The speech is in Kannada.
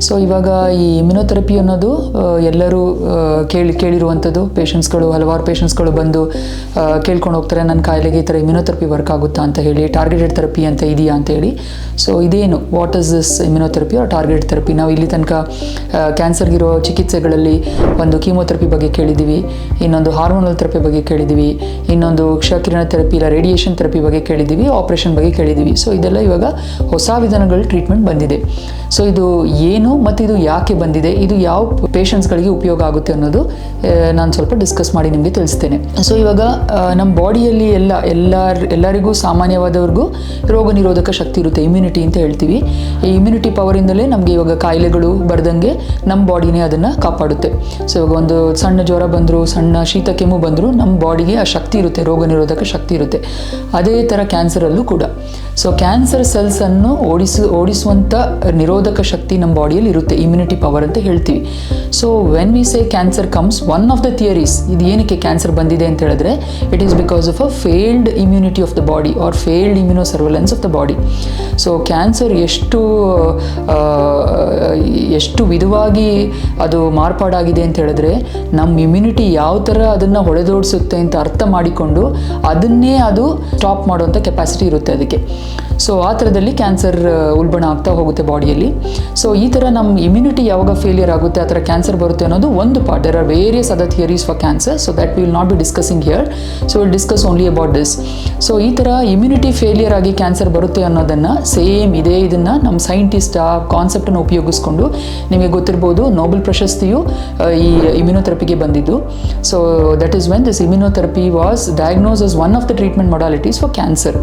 ಸೊ ಇವಾಗ ಈ ಇಮ್ಯುನೊಥೆರಪಿ ಅನ್ನೋದು ಎಲ್ಲರೂ ಕೇಳಿರುವಂಥದ್ದು. ಹಲವಾರು ಪೇಷಂಟ್ಸ್ಗಳು ಬಂದು ಕೇಳ್ಕೊಂಡು ಹೋಗ್ತಾರೆ, ನನ್ನ ಕಾಯಿಲೆಗೆ ಈ ಥರ ಇಮ್ಯುನೊಥೆರಪಿ ವರ್ಕ್ ಆಗುತ್ತಾ ಅಂತ ಹೇಳಿ, ಟಾರ್ಗೆಟೆಡ್ ಥೆರಪಿ ಅಂತ ಇದೆಯಾ ಅಂತ ಹೇಳಿ. ಸೊ ಇದೇನು, what is this immunotherapy or targeted therapy? ನಾವು ಇಲ್ಲಿ ತನಕ ಕ್ಯಾನ್ಸರ್ಗಿರೋ ಚಿಕಿತ್ಸೆಗಳಲ್ಲಿ ಒಂದು ಕೀಮೋಥೆರಪಿ ಬಗ್ಗೆ ಕೇಳಿದ್ದೀವಿ, ಇನ್ನೊಂದು ಹಾರ್ಮೋನಲ್ ಥೆರಪಿ ಬಗ್ಗೆ ಕೇಳಿದ್ದೀವಿ, ಇನ್ನೊಂದು ಕ್ಷಕಿರಣ ಥೆರಪಿ ಇಲ್ಲ ರೇಡಿಯೇಷನ್ ಥೆರಪಿ ಬಗ್ಗೆ ಕೇಳಿದ್ದೀವಿ, ಆಪರೇಷನ್ ಬಗ್ಗೆ ಕೇಳಿದ್ದೀವಿ. ಸೊ ಇದೆಲ್ಲ ಇವಾಗ ಹೊಸ ವಿಧಾನಗಳ ಟ್ರೀಟ್ಮೆಂಟ್ ಬಂದಿದೆ. ಸೊ ಇದು ಏನು ಮತ್ತು ಇದು ಯಾಕೆ ಬಂದಿದೆ, ಇದು ಯಾವ ಪೇಷಂಟ್ಸ್ಗಳಿಗೆ ಉಪಯೋಗ ಆಗುತ್ತೆ ಅನ್ನೋದು ನಾನು ಸ್ವಲ್ಪ ಡಿಸ್ಕಸ್ ಮಾಡಿ ನಿಮಗೆ ತಿಳಿಸ್ತೇನೆ. ಸೊ ಇವಾಗ ನಮ್ಮ ಬಾಡಿಯಲ್ಲಿ ಎಲ್ಲರಿಗೂ ಸಾಮಾನ್ಯವಾದವ್ರಿಗೂ ರೋಗ ನಿರೋಧಕ ಶಕ್ತಿ ಇರುತ್ತೆ, ಇಮ್ಯುನಿಟಿ ಅಂತ ಹೇಳ್ತೀವಿ. ಈ ಇಮ್ಯುನಿಟಿ ಪವರಿಂದಲೇ ನಮಗೆ ಇವಾಗ ಕಾಯಿಲೆಗಳು ಬರ್ದಂಗೆ ನಮ್ಮ ಬಾಡಿನೇ ಅದನ್ನು ಕಾಪಾಡುತ್ತೆ. ಸೊ ಇವಾಗ ಒಂದು ಸಣ್ಣ ಜ್ವರ ಬಂದರೂ, ಸಣ್ಣ ಶೀತ ಕೆಮ್ಮು ಬಂದರೂ ನಮ್ಮ ಬಾಡಿಗೆ ಆ ಶಕ್ತಿ ಇರುತ್ತೆ, ರೋಗ ನಿರೋಧಕ ಶಕ್ತಿ ಇರುತ್ತೆ. ಅದೇ ಥರ ಕ್ಯಾನ್ಸರಲ್ಲೂ ಕೂಡ. ಸೊ ಕ್ಯಾನ್ಸರ್ ಸೆಲ್ಸನ್ನು ಓಡಿಸುವಂಥ ನಿರೋಧಕ ಶಕ್ತಿ ನಮ್ಮ ಬಾಡಿಯಲ್ಲಿ ಇರುತ್ತೆ, ಇಮ್ಯುನಿಟಿ ಪವರ್ ಅಂತ ಹೇಳ್ತೀವಿ. So when we say cancer comes, one of the theories, ಇದು ಏನಕ್ಕೆ ಕ್ಯಾನ್ಸರ್ ಬಂದಿದೆ ಅಂತ ಹೇಳಿದ್ರೆ, it is because of a failed immunity of the body R failed immuno surveillance of the body. So cancer ಎಷ್ಟು ವಿಧವಾಗಿ ಅದು ಮಾರ್ಪಾಡಾಗಿದೆ ಅಂತ ಹೇಳಿದ್ರೆ, ನಮ್ಮ ಇಮ್ಯುನಿಟಿ ಯಾವ ಥರ ಅದನ್ನು ಹೊಡೆದೋಡಿಸುತ್ತೆ ಅಂತ ಅರ್ಥ ಮಾಡಿಕೊಂಡು ಅದನ್ನೇ ಅದು ಸ್ಟಾಪ್ ಮಾಡುವಂಥ ಕೆಪಾಸಿಟಿ ಇರುತ್ತೆ ಅದಕ್ಕೆ. ಸೊ ಆ ಥರದಲ್ಲಿ ಕ್ಯಾನ್ಸರ್ ಉಲ್ಬಣ ಆಗ್ತಾ ಹೋಗುತ್ತೆ ಬಾಡಿಯಲ್ಲಿ. ಸೊ ಈ ಥರ ನಮ್ಮ ಇಮ್ಯುನಿಟಿ ಯಾವಾಗ ಫೇಲಿಯರ್ ಆಗುತ್ತೆ, ಆ ಥರ ಕ್ಯಾನ್ಸರ್ ಬರುತ್ತೆ ಅನ್ನೋದು ಒಂದು part. There are various other theories for cancer, so that will not be discussing here. So will discuss only about this. So ಈ ಥರ ಇಮ್ಯುನಿಟಿ ಫೇಲಿಯರ್ ಆಗಿ ಕ್ಯಾನ್ಸರ್ ಬರುತ್ತೆ ಅನ್ನೋದನ್ನು ಇದನ್ನು ನಮ್ಮ ಸೈಂಟಿಸ್ಟ್ ಆ ಕಾನ್ಸೆಪ್ಟನ್ನು ಉಪಯೋಗಿಸ್ಕೊಂಡು, ನಿಮಗೆ ಗೊತ್ತಿರ್ಬೋದು ನೊಬೆಲ್ ಪ್ರಶಸ್ತಿಯು ಈ ಇಮ್ಯುನೊಥೆರಪಿಗೆ ಬಂದಿದ್ದು. So that is when this immunotherapy was diagnose as one of the treatment modalities for cancer.